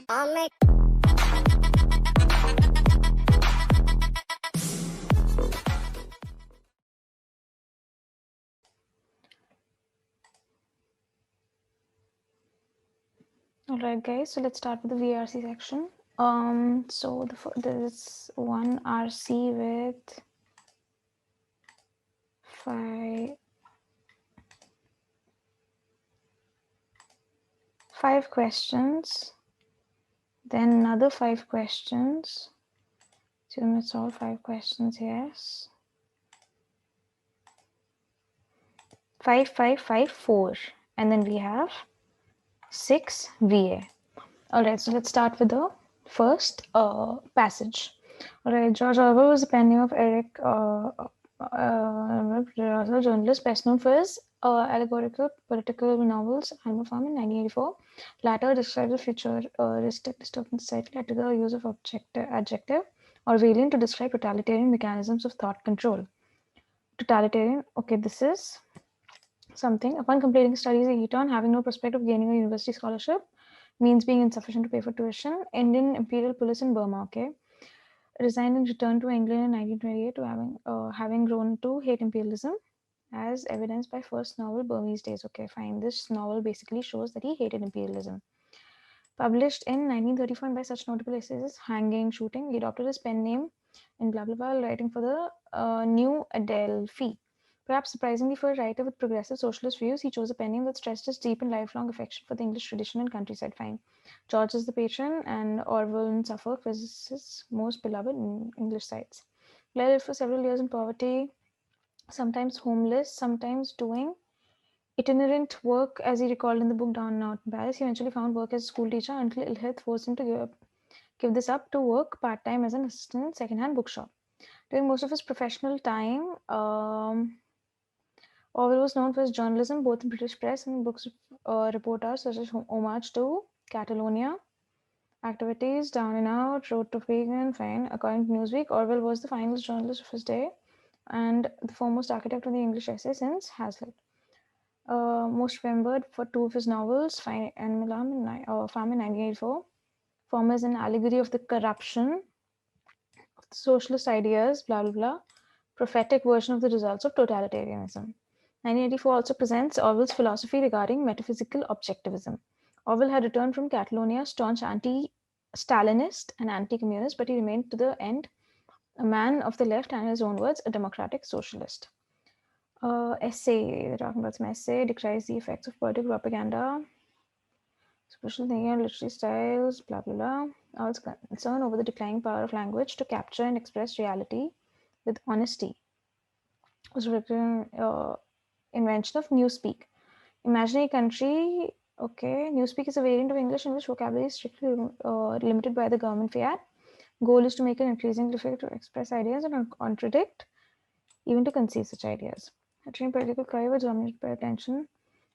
Alright guys, so let's start with the VRC section. So there's one RC with five questions, then another 5 questions. So it's all 5 questions, yes. 5, 5, 5, 4, and then we have 6 VA. Alright, so let's start with the first passage. Alright, George Orwell was the pen name of Eric journalist, best known for his allegorical political novels Animal Farm in 1984. Latter describes the futuristic dystopian society, led to the use of adjective Orwellian to describe totalitarian mechanisms of thought control. Totalitarian, okay, this is something. Upon completing studies at Eton, having no prospect of gaining a university scholarship, means being insufficient to pay for tuition, Indian imperial police in Burma, okay, resigned and returned to England in 1928 to having grown to hate imperialism, as evidenced by first novel Burmese Days. Okay, fine. This novel basically shows that he hated imperialism. Published in 1934 by such notable essays as Hanging, Shooting, he adopted his pen name in blah blah blah, writing for the New Adelphi. Perhaps surprisingly for a writer with progressive socialist views, he chose a pen name that stressed his deep and lifelong affection for the English tradition and countryside. Fine. George is the patron, and Orwell in Suffolk was his most beloved English sites. Blair lived for several years in poverty, sometimes homeless, sometimes doing itinerant work, as he recalled in the book Down and Out in Paris. He eventually found work as a school teacher until ill health forced him to give this up to work part-time as an assistant in second-hand bookshop. During most of his professional time, Orwell was known for his journalism, both in British press and books reporters, such as Homage to Catalonia, Activities, Down and Out, Road to Vegan, fine. According to Newsweek, Orwell was the finest journalist of his day and the foremost architect of the English essay since Hazlitt. Most remembered for 2 of his novels, Animal Farm in 1984, Farm as an allegory of the corruption of the socialist ideas, blah, blah, blah, prophetic version of the results of totalitarianism. 1984 also presents Orwell's philosophy regarding metaphysical objectivism. Orwell had returned from Catalonia staunch anti-Stalinist and anti-communist, but he remained to the end a man of the left and, in his own words, a democratic socialist. Essay, they're talking about some essay, decries the effects of political propaganda, special thinking and literary styles, blah, blah, blah. Orwell's concern over the declining power of language to capture and express reality with honesty. Was written invention of Newspeak. Imaginary country, okay. Newspeak is a variant of English in which vocabulary is strictly limited by the government fiat. Goal is to make it increasingly difficult to express ideas and contradict, even to conceive such ideas. A trained political career was dominated by attention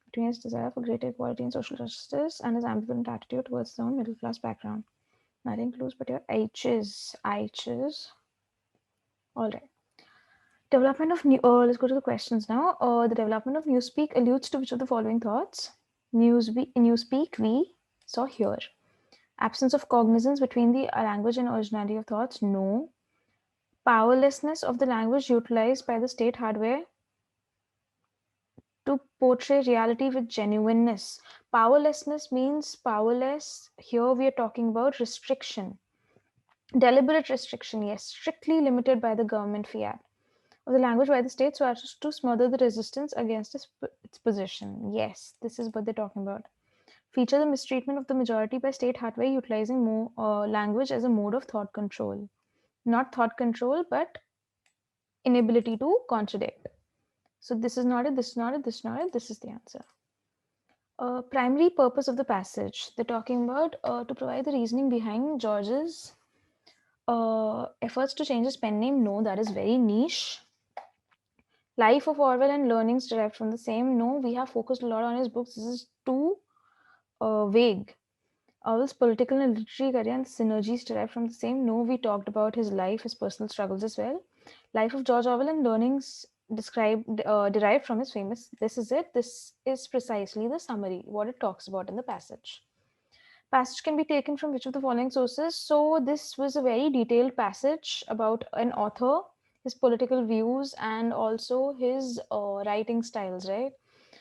between his desire for greater equality and social justice and his ambivalent attitude towards his own middle-class background. Nothing clues but your H's. All right. Development of let's go to the questions now. The development of Newspeak alludes to which of the following thoughts? Newspeak we saw here. Absence of cognizance between the language and originality of thoughts? No. Powerlessness of the language utilized by the state hardware to portray reality with genuineness. Powerlessness means powerless. Here we are talking about restriction. Deliberate restriction, yes, strictly limited by the government fiat of the language by the state so as to smother the resistance against its position. Yes, this is what they're talking about. Feature the mistreatment of the majority by state hardware utilizing language as a mode of thought control. Not thought control, but inability to contradict. So this is not it, this is not it, this is not it, this is the answer. Primary purpose of the passage. They're talking about to provide the reasoning behind George's efforts to change his pen name. No, that is very niche. Life of Orwell and learnings derived from the same. No, we have focused a lot on his books. This is too vague. Orwell's political and literary career and synergies derived from the same. No, we talked about his life, his personal struggles as well. Life of George Orwell and learnings derived from his famous. This is it. This is precisely the summary, what it talks about in the passage. Passage can be taken from which of the following sources? So this was a very detailed passage about an author, his political views, and also his writing styles, right?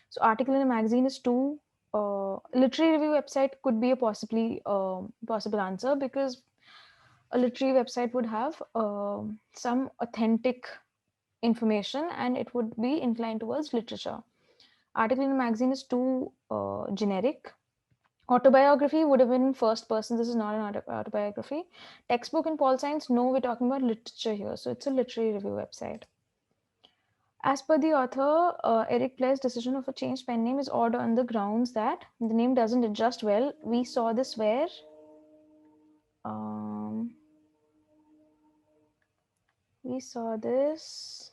So article in a magazine is two. Literary review website could be a possibly possible answer, because a literary website would have some authentic information and it would be inclined towards literature. Article in a magazine is too generic. Autobiography would have been first person. This is not an autobiography. Textbook in pol science, no, we're talking about literature here. So it's a literary review website. As per the author, Eric Blair's decision of a changed pen name is odd on the grounds that the name doesn't adjust well. We saw this where um, we saw this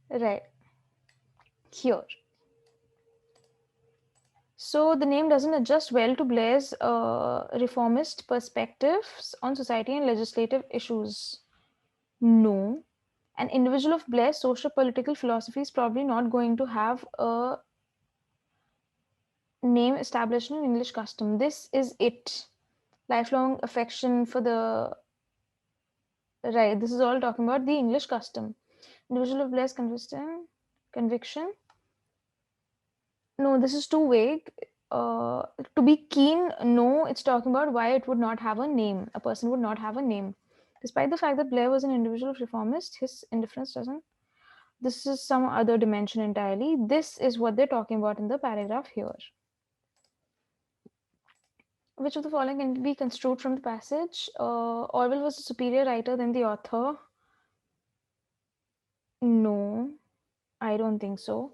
right here. So the name doesn't adjust well to Blair's reformist perspectives on society and legislative issues. No. An individual of Blair's social political philosophy is probably not going to have a name established in English custom. This is it. Lifelong affection for the right. This is all talking about the English custom. Individual of Blair's conviction. No, this is too vague. To be keen, no, it's talking about why it would not have a name. A person would not have a name. Despite the fact that Blair was an individual reformist, his indifference doesn't. This is some other dimension entirely. This is what they're talking about in the paragraph here. Which of the following can be construed from the passage? Orwell was a superior writer than the author. No, I don't think so.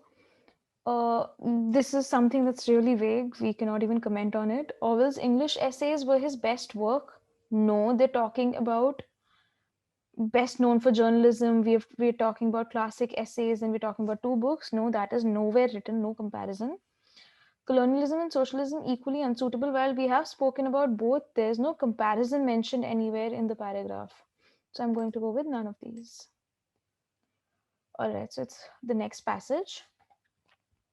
This is something that's really vague. We cannot even comment on it. Orwell's English essays were his best work. No, they're talking about best known for journalism. We're talking about classic essays and we're talking about two books. No, that is nowhere written, no comparison. Colonialism and socialism equally unsuitable. While we have spoken about both, there's no comparison mentioned anywhere in the paragraph. So I'm going to go with none of these. All right, so it's the next passage.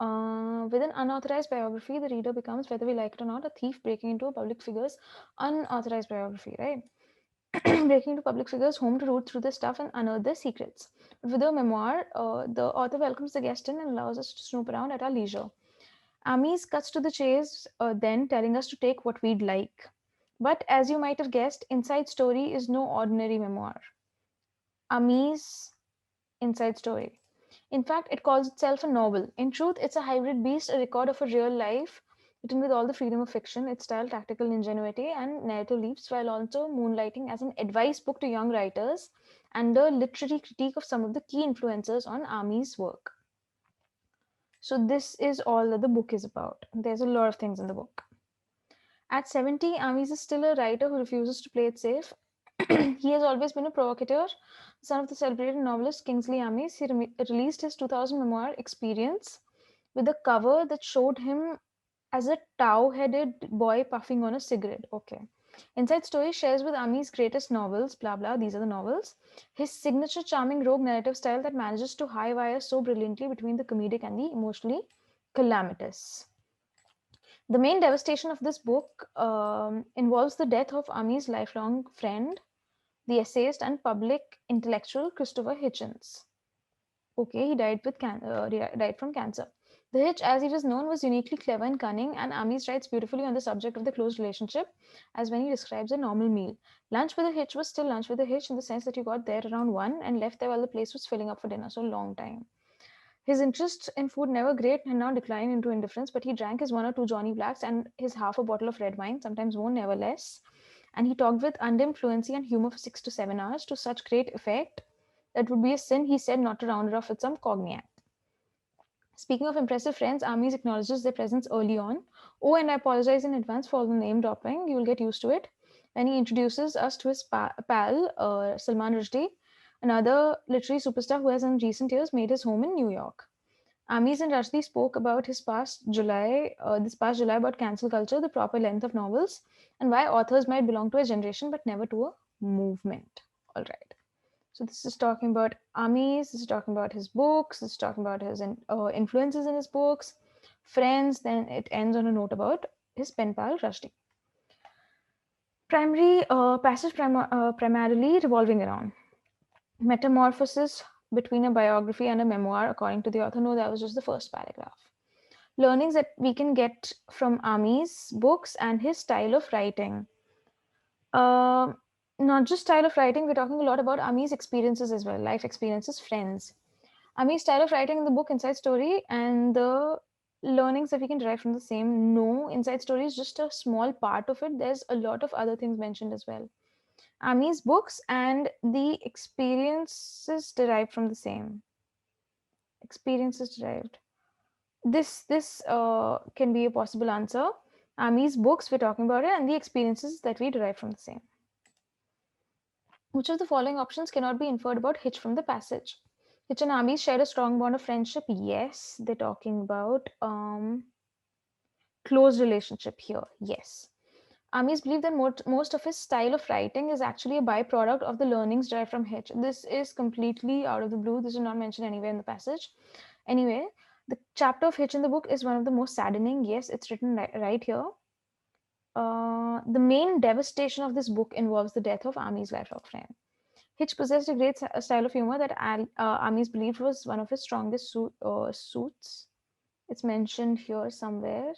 With an unauthorized biography, the reader becomes, whether we like it or not, a thief breaking into a public figure's unauthorized biography, right? Breaking into public figures' home to root through their stuff and unearth their secrets. But with a memoir, the author welcomes the guest in and allows us to snoop around at our leisure. Amis cuts to the chase, then telling us to take what we'd like. But as you might have guessed, Inside Story is no ordinary memoir. Amis' Inside Story. In fact, it calls itself a novel. In truth, it's a hybrid beast, a record of a real life, written with all the freedom of fiction, its style, tactical ingenuity, and narrative leaps, while also moonlighting as an advice book to young writers and a literary critique of some of the key influencers on Ami's work. So this is all that the book is about. There's a lot of things in the book. At 70, Amis is still a writer who refuses to play it safe. He has always been a provocateur. Son of the celebrated novelist Kingsley Amis, he released his 2000 memoir Experience with a cover that showed him as a tow-headed boy puffing on a cigarette. Okay. Inside Story shares with Ami's greatest novels, blah blah, these are the novels, his signature charming rogue narrative style that manages to high wire so brilliantly between the comedic and the emotionally calamitous. The main devastation of this book involves the death of Ami's lifelong friend, the essayist and public intellectual Christopher Hitchens. Okay, he died died from cancer. The Hitch, as he was known, was uniquely clever and cunning, and Amis writes beautifully on the subject of the close relationship, as when he describes a normal meal. Lunch with a Hitch was still lunch with a Hitch in the sense that you got there around 1 and left there while the place was filling up for dinner, so long time. His interest in food never great and now declined into indifference, but he drank his 1 or 2 Johnny Blacks and his half a bottle of red wine, sometimes more, never less. And he talked with undimmed fluency and humor for 6 to 7 hours to such great effect that would be a sin, he said, not to round it off with some cognac. Speaking of impressive friends, Amis acknowledges their presence early on. Oh, and I apologize in advance for all the name dropping. You will get used to it. And he introduces us to his pal, Salman Rushdie, another literary superstar who has in recent years made his home in New York. Amis and Rushdie spoke about this past July about cancel culture, the proper length of novels, and why authors might belong to a generation but never to a movement. All right. So this is talking about armies, this is talking about his books, this is talking about his influences in his books, friends, then it ends on a note about his pen pal Rushdie. Primary passage primarily revolving around metamorphosis between a biography and a memoir, according to the author. No, that was just the first paragraph. Learnings that we can get from Ami's books and his style of writing. Not just style of writing, we're talking a lot about Ami's experiences as well, life experiences, friends. Ami's style of writing in the book Inside Story and the learnings that we can derive from the same. No, Inside Story is just a small part of it. There's a lot of other things mentioned as well. Ami's books and the experiences derived from the same. Experiences derived. This can be a possible answer. Ami's books, we're talking about it, and the experiences that we derive from the same. Which of the following options cannot be inferred about Hitch from the passage? Hitch and Ami shared a strong bond of friendship. Yes, they're talking about close relationship here. Yes. Amis believe that most of his style of writing is actually a byproduct of the learnings derived from Hitch. This is completely out of the blue. This is not mentioned anywhere in the passage. Anyway, the chapter of Hitch in the book is one of the most saddening. Yes, it's written right here. The main devastation of this book involves the death of Ami's lifelong friend. Hitch possessed a great style of humor that Amis believed was one of his strongest suits. It's mentioned here somewhere.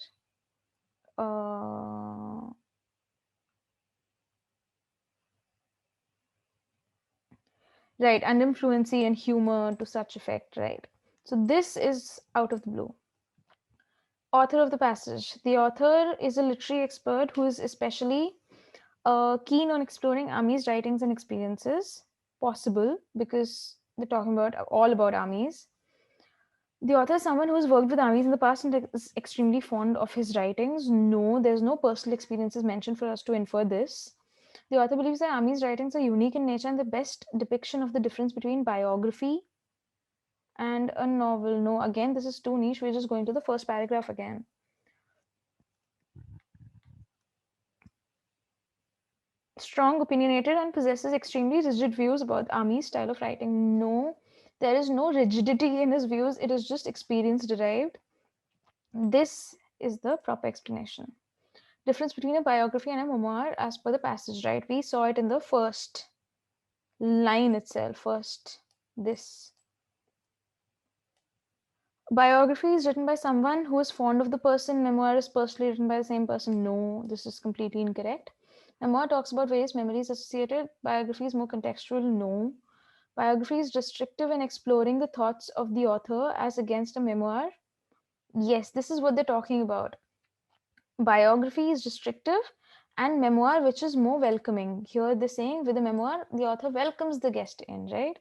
Right, and influency and humor to such effect, right? So this is out of the blue. Author of the passage. The author is a literary expert who is especially keen on exploring Ami's writings and experiences. Possible, because they're talking about all about Amis. The author is someone who has worked with Amis in the past and is extremely fond of his writings. No, there's no personal experiences mentioned for us to infer this. The author believes that Ami's writings are unique in nature and the best depiction of the difference between biography and a novel. No, again, this is too niche. We're just going to the first paragraph again. Strong, opinionated, and possesses extremely rigid views about Ami's style of writing. No, there is no rigidity in his views. It is just experience derived. This is the proper explanation. Difference between a biography and a memoir as per the passage, right? We saw it in the first line itself. First, this. Biography is written by someone who is fond of the person. Memoir is personally written by the same person. No, this is completely incorrect. Memoir talks about various memories associated. Biography is more contextual. No. Biography is restrictive in exploring the thoughts of the author as against a memoir. Yes, this is what they're talking about. Biography is restrictive and memoir, which is more welcoming. Here they're saying with a memoir, the author welcomes the guest in, right?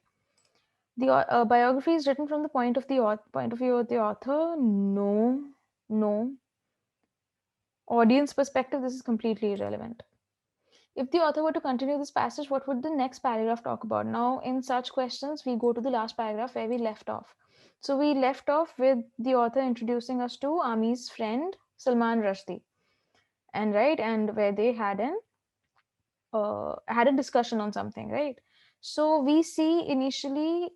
The biography is written from the point of view of the author. No. Audience perspective, this is completely irrelevant. If the author were to continue this passage, what would the next paragraph talk about? Now, in such questions, we go to the last paragraph where we left off. So we left off with the author introducing us to Ami's friend, Salman Rushdie. And where they had a discussion on something, right? So we see initially,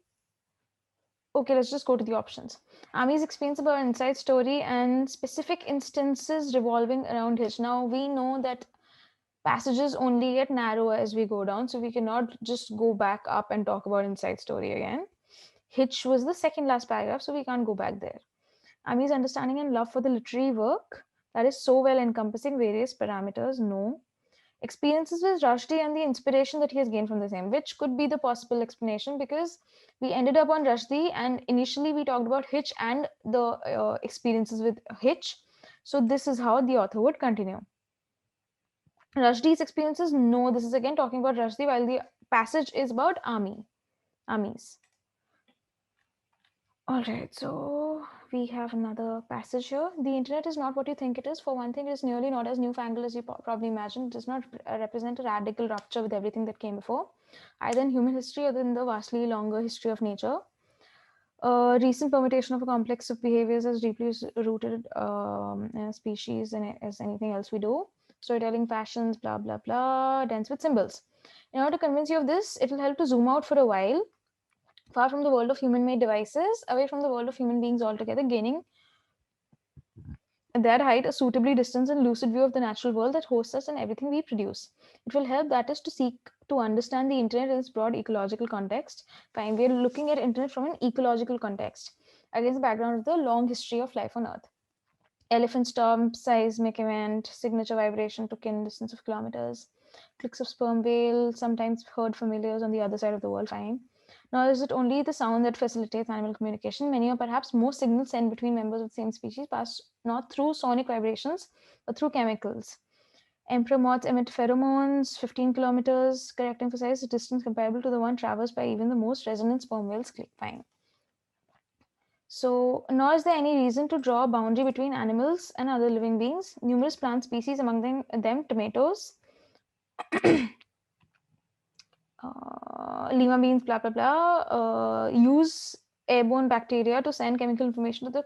okay, let's just go to the options. Ami's explains about inside story and specific instances revolving around Hitch. Now we know that passages only get narrower as we go down, so we cannot just go back up and talk about inside story again. Hitch was the second last paragraph, so we can't go back there. Ami's understanding and love for the literary work that is so well encompassing various parameters. No. Experiences with Rushdie and the inspiration that he has gained from the same, which could be the possible explanation, because we ended up on Rushdie and initially we talked about Hitch and the experiences with Hitch. So this is how the author would continue. Rushdie's experiences, no, this is again talking about Rushdie while the passage is about Amis. All right, so we have another passage here. The internet is not what you think it is. For one thing, it is nearly not as newfangled as you probably imagined. It does not represent a radical rupture with everything that came before, either in human history or in the vastly longer history of nature. Recent permutation of a complex of behaviors as deeply rooted in a species and as anything else we do. Storytelling, fashions, blah, blah, blah, dense with symbols. In order to convince you of this, it will help to zoom out for a while, far from the world of human-made devices, away from the world of human beings altogether, gaining at that height a suitably distant and lucid view of the natural world that hosts us and everything we produce. It will help, that is, to seek to understand the internet in its broad ecological context. Fine, we are looking at internet from an ecological context against the background of the long history of life on Earth. Elephant stomp, seismic event, signature vibration to kin distance of kilometers, clicks of sperm whale, sometimes heard familiars on the other side of the world, fine. Nor is it only the sound that facilitates animal communication. Many or perhaps most signals sent between members of the same species pass not through sonic vibrations, but through chemicals. Emperor moths emit pheromones 15 kilometers, correct emphasize a distance comparable to the one traversed by even the most resonant sperm whales. Click, fine. So, nor is there any reason to draw a boundary between animals and other living beings. Numerous plant species, among them tomatoes, lima beans, blah blah blah, use airborne bacteria to send chemical information to the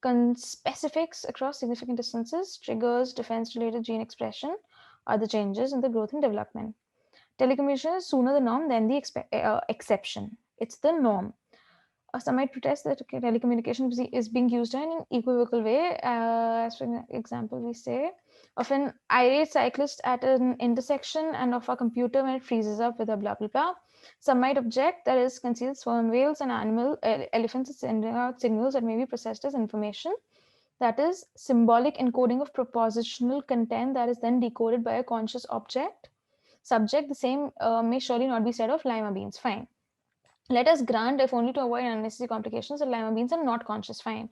conspecifics across significant distances, triggers defense-related gene expression, other changes in the growth and development. Telecommunications is sooner the norm than the exception. It's the norm. Some might protest that telecommunication is being used in an equivocal way. As for example, we say of an irate cyclist at an intersection and of a computer when it freezes up with a blah blah blah. Some might object that is concealed sperm whales and elephants sending out signals that may be processed as information. That is symbolic encoding of propositional content that is then decoded by a conscious subject. The same may surely not be said of lima beans. Fine. Let us grant, if only to avoid unnecessary complications, that lima beans are not conscious. Fine.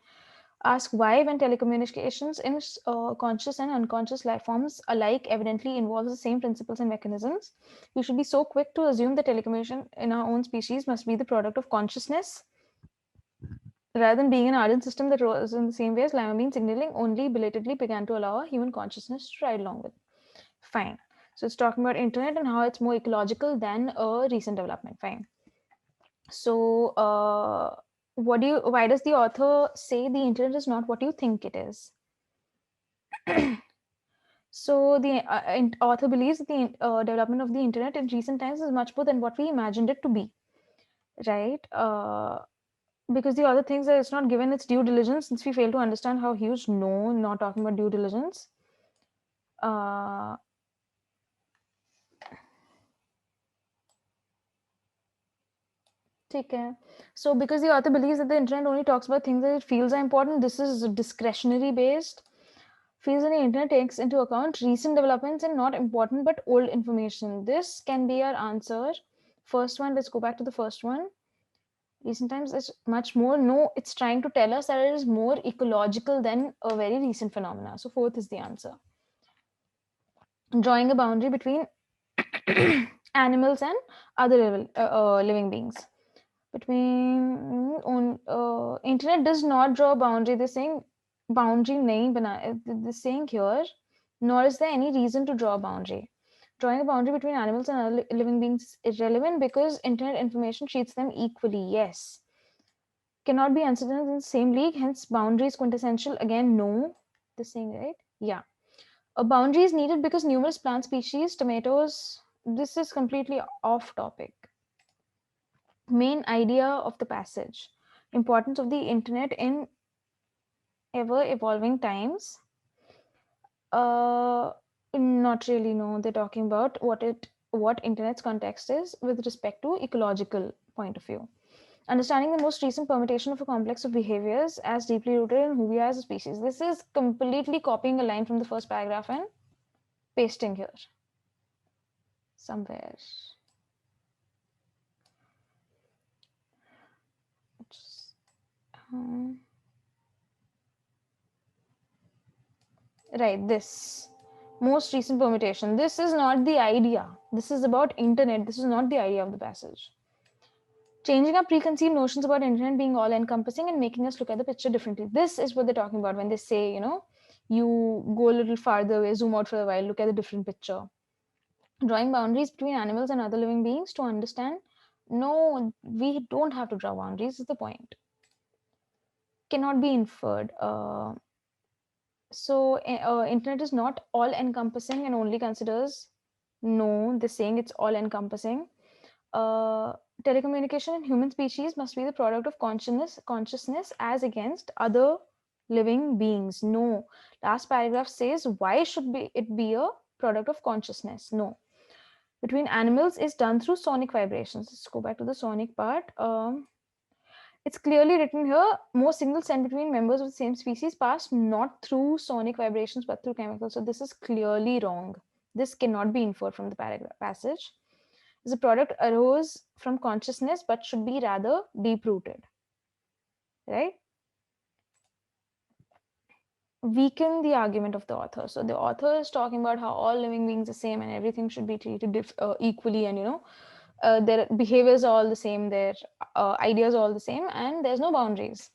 Ask why, when telecommunications in conscious and unconscious life forms alike evidently involves the same principles and mechanisms, we should be so quick to assume that telecommunication in our own species must be the product of consciousness, rather than being an ardent system that rose in the same way as lima bean signaling only belatedly began to allow human consciousness to ride along with. Fine. So it's talking about internet and how it's more ecological than a recent development. Fine. So, why does the author say the internet is not what you think it is? So, the author believes that the development of the internet in recent times is much more than what we imagined it to be, right? Because the author thinks that it's not given its due diligence since we fail to understand how huge. No, not talking about due diligence. Okay. So, because the author believes that the internet only talks about things that it feels are important, this is discretionary based. Feels that the internet takes into account recent developments and not important but old information. This can be our answer. First one, let's go back to the first one. Recent times is much more. No, it's trying to tell us that it is more ecological than a very recent phenomena. So, fourth is the answer. Drawing a boundary between animals and other living beings. Internet does not draw a boundary. They're saying boundary nahi bana. They're saying here, nor is there any reason to draw a boundary. Drawing a boundary between animals and other living beings is irrelevant because internet information treats them equally. Yes. Cannot be considered in the same league, hence boundary is quintessential. Again, no. The saying, right? Yeah. A boundary is needed because numerous plant species, tomatoes, this is completely off topic. Main idea of the passage. Importance of the internet in ever evolving times. Not really, no. They're talking about what internet's context is with respect to ecological point of view. Understanding the most recent permutation of a complex of behaviors as deeply rooted in who we are as a species. This is completely copying a line from the first paragraph and pasting here somewhere. Right, this most recent permutation. This is not the idea. This is about internet. This is not the idea of the passage. Changing our preconceived notions about internet being all encompassing and making us look at the picture differently. This is what they're talking about when they say, you go a little farther away, zoom out for a while, look at the different picture. Drawing boundaries between animals and other living beings to understand. No, we don't have to draw boundaries, is the point. Cannot be inferred. So internet is not all encompassing and only considers No, they're saying it's all encompassing. Telecommunication in human species must be the product of consciousness as against other living beings. No. Last paragraph says why should it be a product of consciousness? No. Between animals is done through sonic vibrations. Let's go back to the sonic part. It's clearly written here, most signals sent between members of the same species pass not through sonic vibrations but through chemicals. So this is clearly wrong. This cannot be inferred from the passage. The product arose from consciousness but should be rather deep rooted, right? Weaken the argument of the author. So the author is talking about how all living beings are same and everything should be treated equally, and their behaviors are all the same, their ideas are all the same, and there's no boundaries.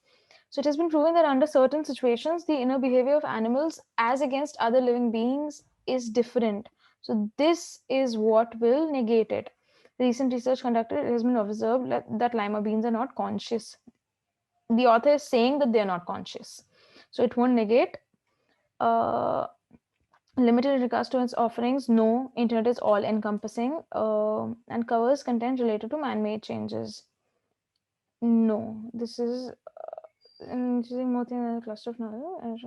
So it has been proven that under certain situations, the inner behavior of animals as against other living beings is different. So this is what will negate it. Recent research conducted, it has been observed that lima beans are not conscious. The author is saying that they are not conscious. So it won't negate. Limited in regards to its offerings, no. Internet is all encompassing and covers content related to man-made changes. No, this is using more than a cluster of knowledge.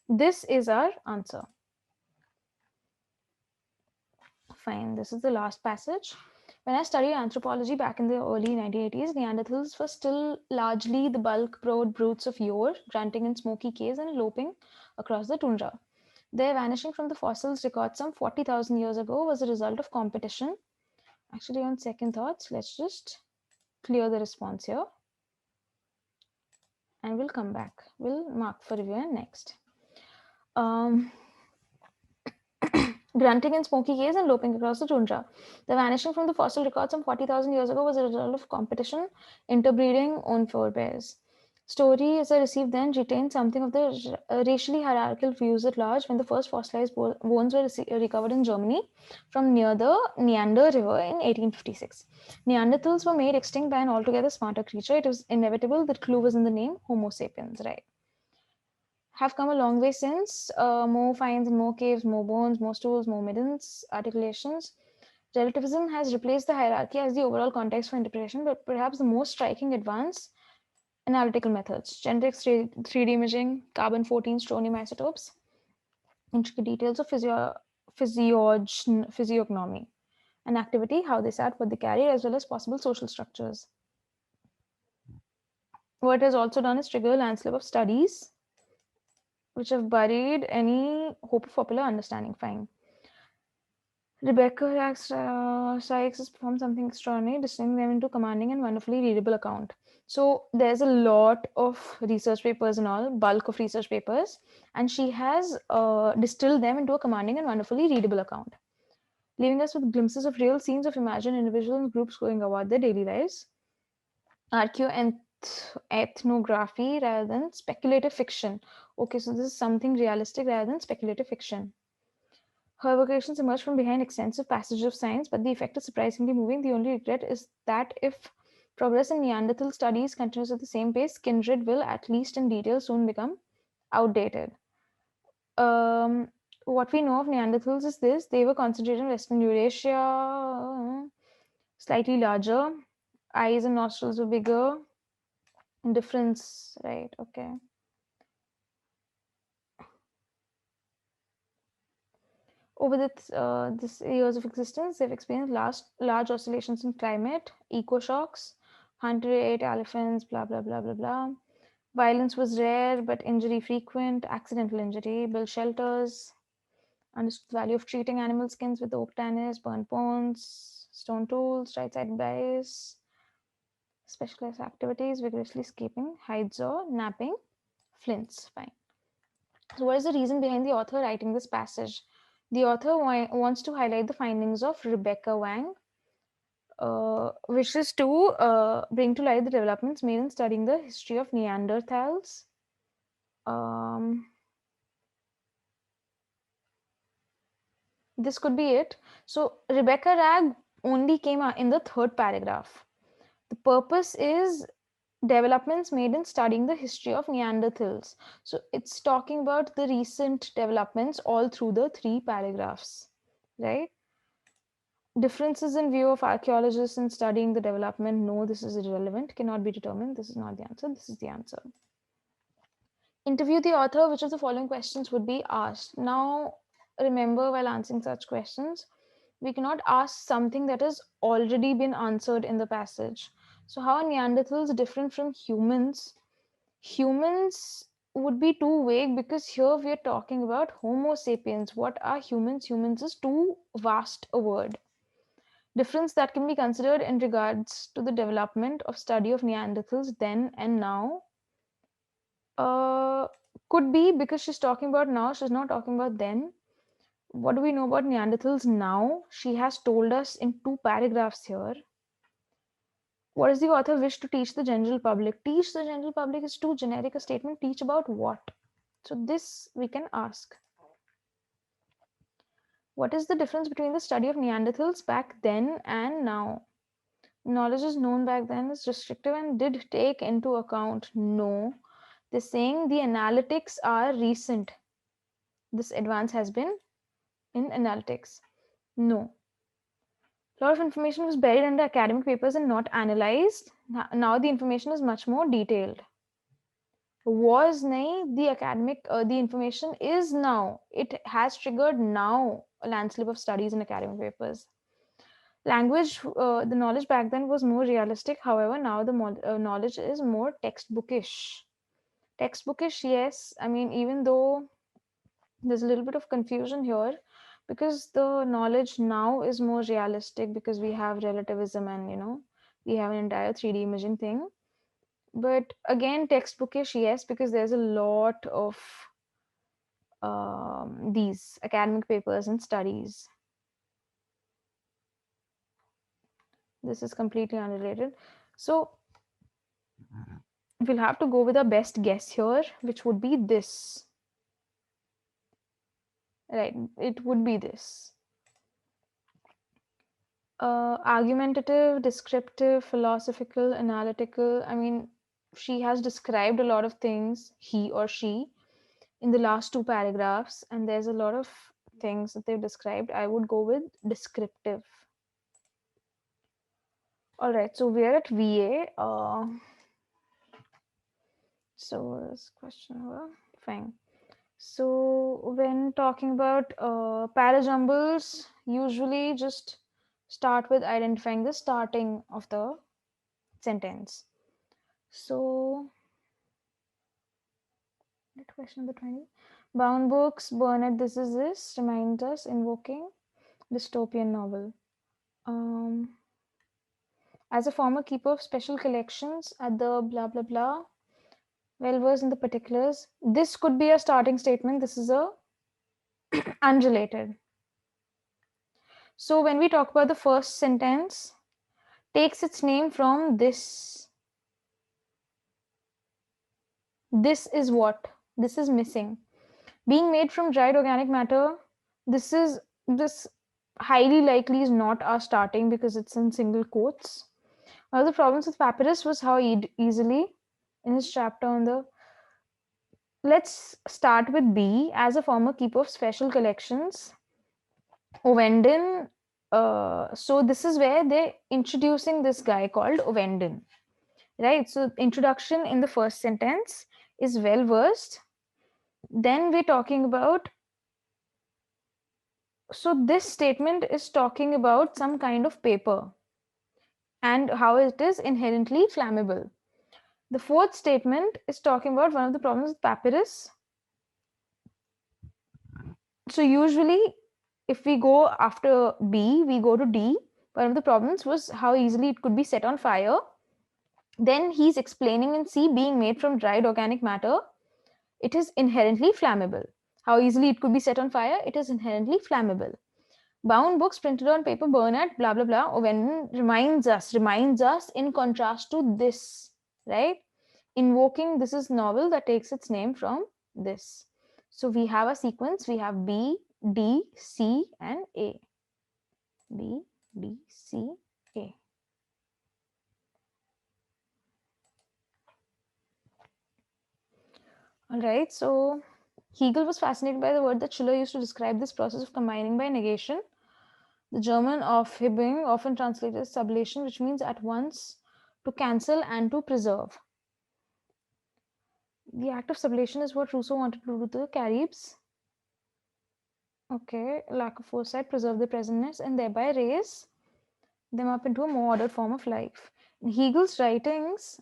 This is our answer. Fine, this is the last passage. When I studied anthropology back in the early 1980s, Neanderthals were still largely the bulk-browed brutes of yore, grunting in smoky caves and loping across the tundra. Their vanishing from the fossils record some 40,000 years ago was a result of competition. Actually, on second thoughts, let's just clear the response here. And we'll come back. We'll mark for review next. Grunting in smoky caves and loping across the tundra. The vanishing from the fossil record some 40,000 years ago was a result of competition, interbreeding on forebears. Stories I received then retained something of the racially hierarchical views at large when the first fossilized bones were recovered in Germany from near the Neander River in 1856. Neanderthals were made extinct by an altogether smarter creature. It was inevitable that clue was in the name Homo sapiens, right? Have come a long way since. More finds and more caves, more bones, more stools, more middens, articulations. Relativism has replaced the hierarchy as the overall context for interpretation, but perhaps the most striking advance, analytical methods, genetics, 3D imaging, carbon-14 strontium isotopes, intricate details of physiognomy and activity, how they sat, what they carried, as well as possible social structures. What it has also done is trigger a landslip of studies which have buried any hope of popular understanding. Fine. Rebecca Sykes has performed something extraordinary, distilling them into commanding and wonderfully readable account. So there's a lot of research papers and all, bulk of research papers, and she has distilled them into a commanding and wonderfully readable account, leaving us with glimpses of real scenes of imagined individuals and groups going about their daily lives. Ethnography rather than speculative fiction. Okay, so this is something realistic rather than speculative fiction. Her evocations emerge from behind extensive passages of science, but the effect is surprisingly moving. The only regret is that if progress in Neanderthal studies continues at the same pace, kindred will, at least in detail, soon become outdated. What we know of Neanderthals is this: they were concentrated in Western Eurasia, slightly larger, eyes and nostrils were bigger. Difference, right? Okay. Over this years of existence, they've experienced large oscillations in climate, eco shocks, hunted ate elephants, blah, blah, blah, blah, blah. Violence was rare, but injury frequent, accidental injury, built shelters, understood the value of treating animal skins with oak tannins, burnt bones, stone tools, right-sided dice, specialized activities, vigorously escaping, hides or napping, flints. Fine. So what is the reason behind the author writing this passage? The author wants to highlight the findings of Rebecca Wang, which is to bring to light the developments made in studying the history of Neanderthals. This could be it. So Rebecca Rag only came out in the third paragraph. The purpose is developments made in studying the history of Neanderthals. So it's talking about the recent developments all through the three paragraphs, right? Differences in view of archaeologists in studying the development. No, this is irrelevant. Cannot be determined. This is not the answer. This is the answer. Interview the author. Which of the following questions would be asked? Now, remember, while answering such questions, we cannot ask something that has already been answered in the passage. So, how are Neanderthals different from humans? Humans would be too vague because here we are talking about Homo sapiens. What are humans? Humans is too vast a word. Difference that can be considered in regards to the development of study of Neanderthals then and now. Uh, could be because she's talking about now, she's not talking about then. What do we know about Neanderthals now? She has told us in 2 paragraphs here. What does the author wish to teach the general public? Teach the general public is too generic a statement. Teach about what? So this we can ask. What is the difference between the study of Neanderthals back then and now? Knowledge is known back then is restrictive and did take into account. No. They're saying the analytics are recent. This advance has been in analytics. No. A lot of information was buried under academic papers and not analyzed. Now the information is much more detailed. Was nahi, the academic, the information is now. It has triggered now a landslip of studies in academic papers. Language, the knowledge back then was more realistic. However, now the knowledge is more textbookish. Textbookish, yes. I mean, even though there's a little bit of confusion here because the knowledge now is more realistic because we have relativism and, we have an entire 3D imaging thing. But again, textbookish, yes, because there's a lot of these academic papers and studies. This is completely unrelated. So we'll have to go with our best guess here, which would be this. Right, it would be this. Argumentative, descriptive, philosophical, analytical. I mean, she has described a lot of things, he or she, in the last 2 paragraphs, and there's a lot of things that they've described. I would go with descriptive. All right, so we're at VA. So this question over. Fine. So when talking about parajumbles, usually just start with identifying the starting of the sentence. So, question number 20. Bound books, Burnett, this is this, reminds us, invoking dystopian novel. As a former keeper of special collections at the blah blah blah, well versed in the particulars, this could be a starting statement. This is a unrelated. So when we talk about the first sentence, takes its name from this. This is what? This is missing. Being made from dried organic matter, this highly likely is not our starting because it's in single quotes. One of the problems with papyrus was how easily, in his chapter on the, let's start with B. As a former keeper of special collections, Ovenden, so this is where they're introducing this guy called Ovenden, right? So introduction in the first sentence is well versed. Then we're talking about, so this statement is talking about some kind of paper and how it is inherently flammable. The fourth statement is talking about one of the problems with papyrus. So usually if we go after B, we go to D. One of the problems was how easily it could be set on fire. Then he's explaining in C, being made from dried organic matter, it is inherently flammable. How easily it could be set on fire, it is inherently flammable. Bound books printed on paper burn at blah blah blah. Owen reminds us in contrast to this, right? Invoking, this is novel that takes its name from this. So we have a sequence, we have B, D, C, and A. B, D, C, A. All right, so Hegel was fascinated by the word that Schiller used to describe this process of combining by negation The German Aufhebung, often translated as sublation, which means at once to cancel and to preserve. The act of sublation is what Rousseau wanted to do to the Caribs. Okay, lack of foresight, preserve their presentness, and thereby raise them up into a more ordered form of life. In Hegel's writings,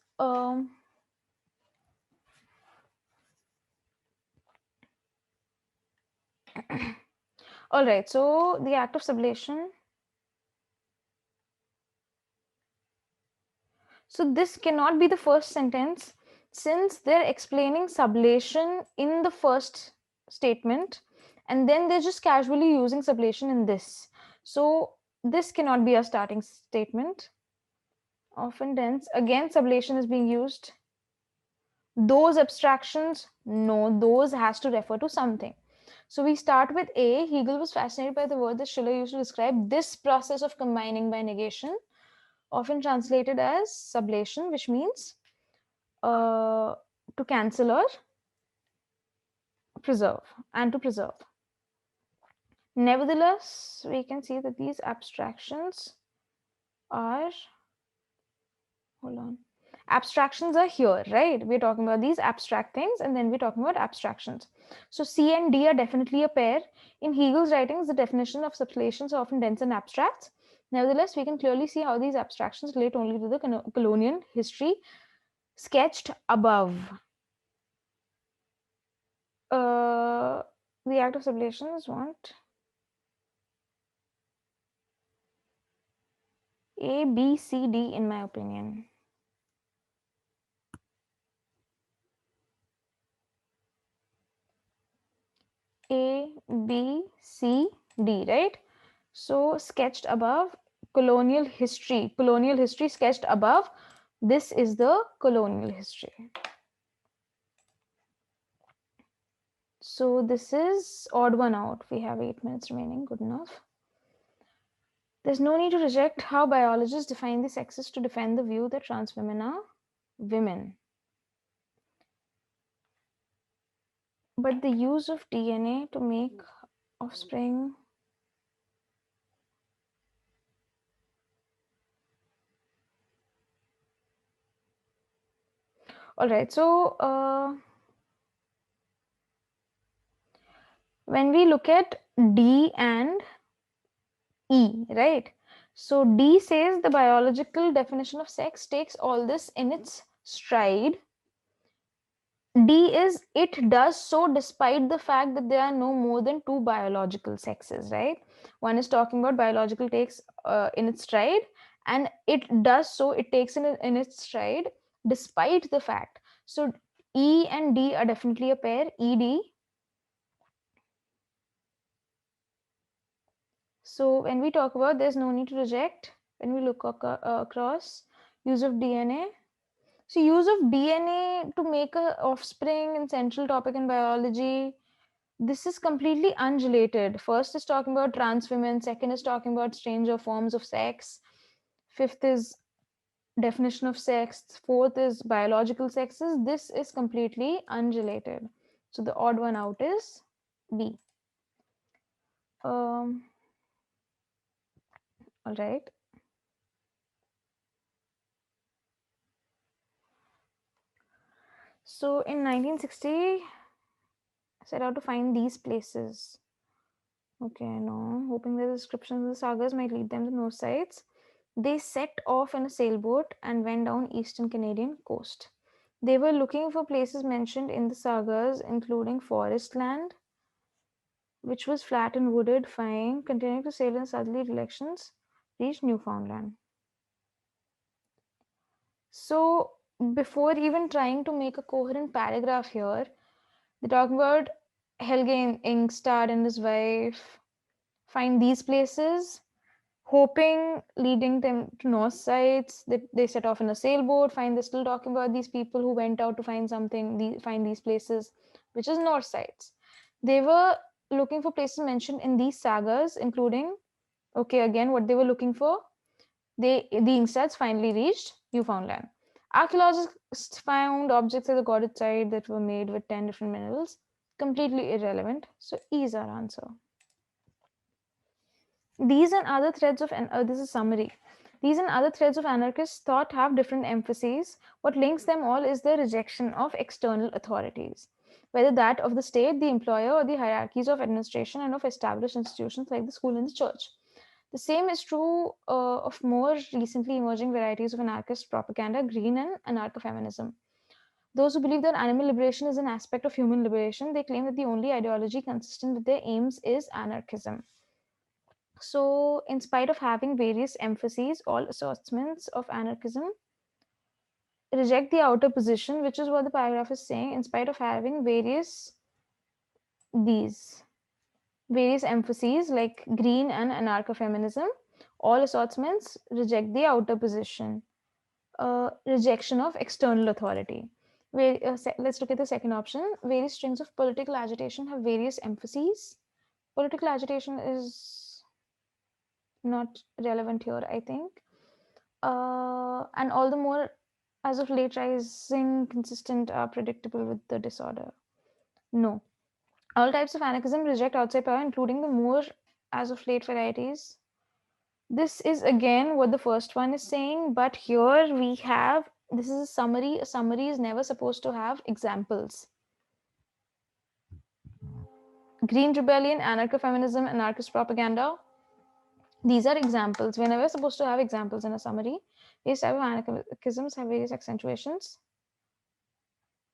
all right, so the act of sublation. So this cannot be the first sentence since they're explaining sublation in the first statement and then they're just casually using sublation in this. So this cannot be a starting statement. Often dense. Again, sublation is being used. Those abstractions, no, those has to refer to something. So we start with A. Hegel was fascinated by the word that Schiller used to describe this process of combining by negation, often translated as sublation, which means to cancel or preserve and to preserve. Nevertheless, we can see that these abstractions are, hold on, abstractions are here, right? We're talking about these abstract things and then we're talking about abstractions. So C and D are definitely a pair. In Hegel's writings, the definition of sublations are often dense and abstract. Nevertheless, we can clearly see how these abstractions relate only to the colonial history sketched above. The act of sublation is what? A, B, C, D, in my opinion. A, B, C, D, right? So sketched above, colonial history sketched above. This is the colonial history. So this is odd one out. We have 8 minutes remaining. Good enough. There's no need to reject how biologists define the sexes to defend the view that trans women are women. But the use of DNA to make offspring. All right, so when we look at D and E, right? So D says the biological definition of sex takes all this in its stride. D is it does so despite the fact that there are no more than 2 biological sexes, right? One is talking about biological takes in its stride, and it does so, it takes in its stride despite the fact. So E and D are definitely a pair, ED. So when we talk about there's no need to reject, when we look across use of DNA. So use of DNA to make a offspring in central topic in biology, this is completely unrelated. First is talking about trans women, second is talking about stranger forms of sex, fifth is definition of sex, fourth is biological sexes. This is completely unrelated. So the odd one out is B. All right. So in 1960, set out to find these places. Okay, no, hoping that the descriptions of the sagas might lead them to no sites. They set off in a sailboat and went down eastern Canadian coast. They were looking for places mentioned in the sagas, including forest land, which was flat and wooded, fine, continuing to sail in southerly directions, reached Newfoundland. So, before even trying to make a coherent paragraph here, they're talking about Helge Ingstad and his wife find these places, hoping leading them to north sites. They set off in a sailboat. They're still talking about these people who went out to find something, find these places, which is north sites. They were looking for places mentioned in these sagas, including, okay, again, what they were looking for. The Ingstads finally reached Newfoundland. Archaeologists found objects at the Goddard site that were made with 10 different minerals. Completely irrelevant. So E is our answer. These and other threads of this is summary. These and other threads of anarchist thought have different emphases. What links them all is the rejection of external authorities, whether that of the state, the employer, or the hierarchies of administration and of established institutions like the school and the church. The same is true of more recently emerging varieties of anarchist propaganda, green and anarcho-feminism. Those who believe that animal liberation is an aspect of human liberation, they claim that the only ideology consistent with their aims is anarchism. So, in spite of having various emphases, all assortments of anarchism reject the outer position, which is what the paragraph is saying. In spite of having these various emphases like green and anarcho-feminism, all assortments reject the outer position. Rejection of external authority. Let's look at the second option. Various strings of political agitation have various emphases. Political agitation is not relevant here, I think. And all the more as of late rising, consistent, are predictable with the disorder. No. All types of anarchism reject outside power, including the more as of late varieties. This is again what the first one is saying, but here we have this is a summary. A summary is never supposed to have examples. Green rebellion, anarcho-feminism, anarchist propaganda. These are examples. We're never supposed to have examples in a summary. These type of anarchisms have various accentuations,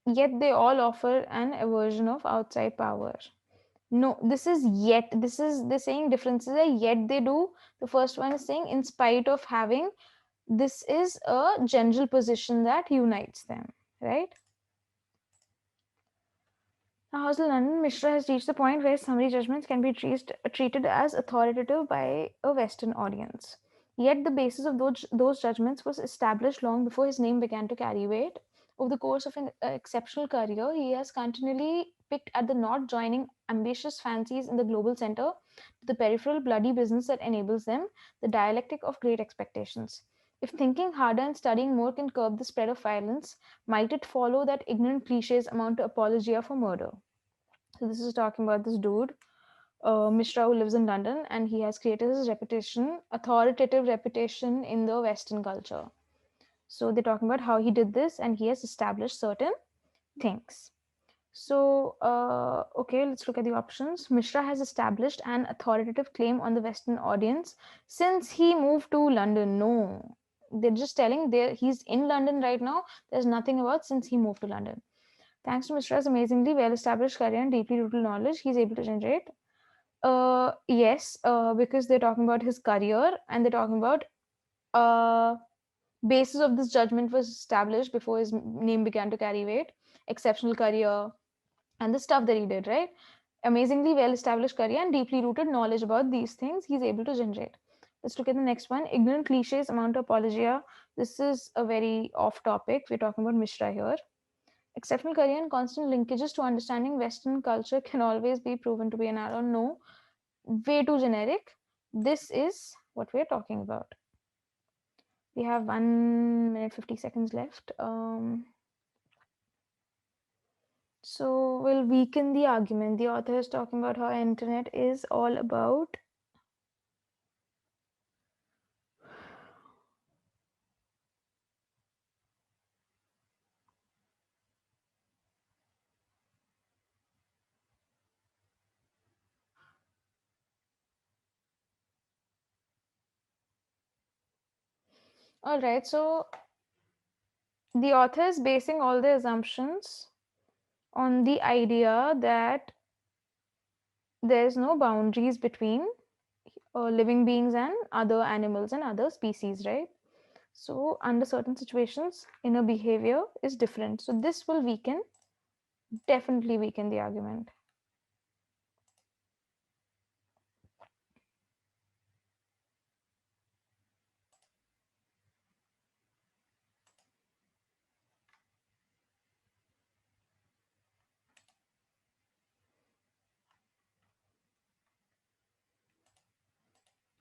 yet they all offer an aversion of outside power. No, this is yet. This is the saying differences are yet they do. The first one is saying in spite of having. This is a general position that unites them, right? Now, House of London, Mishra has reached the point where summary judgments can be treated as authoritative by a Western audience. Yet the basis of those judgments was established long before his name began to carry weight. Over the course of an exceptional career, he has continually picked at the knot, joining ambitious fancies in the global center to the peripheral bloody business that enables them, the dialectic of great expectations. If thinking harder and studying more can curb the spread of violence, might it follow that ignorant cliches amount to apologia for murder? So this is talking about this dude, Mishra, who lives in London, and he has created his reputation, authoritative reputation in the Western culture. So they're talking about how he did this, and he has established certain things. So, okay, let's look at the options. Mishra has established an authoritative claim on the Western audience since he moved to London. No, they're just telling he's in London right now. There's nothing about since he moved to London. Thanks to Mishra's amazingly well-established career and deeply rooted knowledge, he's able to generate. Yes, because they're talking about his career and they're talking about basis of this judgment was established before his name began to carry weight. Exceptional career and the stuff that he did, right? Amazingly well-established career and deeply rooted knowledge about these things he's able to generate. Let's look at the next one. Ignorant cliches amount to apologia. This is a very off topic. We're talking about Mishra here. Exceptional career and constant linkages to understanding Western culture can always be proven to be an error. No, way too generic. This is what we're talking about. We have 1 minute 50 seconds left. So we'll weaken the argument. The author is talking about how internet is all about all right. So the author is basing all the assumptions on the idea that there's no boundaries between living beings and other animals and other species, right? So under certain situations, inner behavior is different. So this will definitely weaken the argument.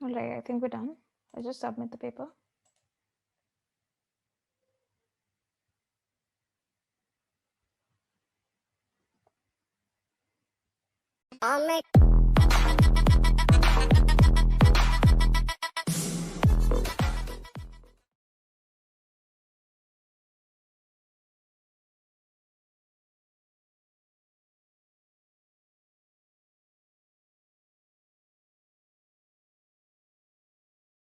All right, I think we're done. I'll just submit the paper. All right.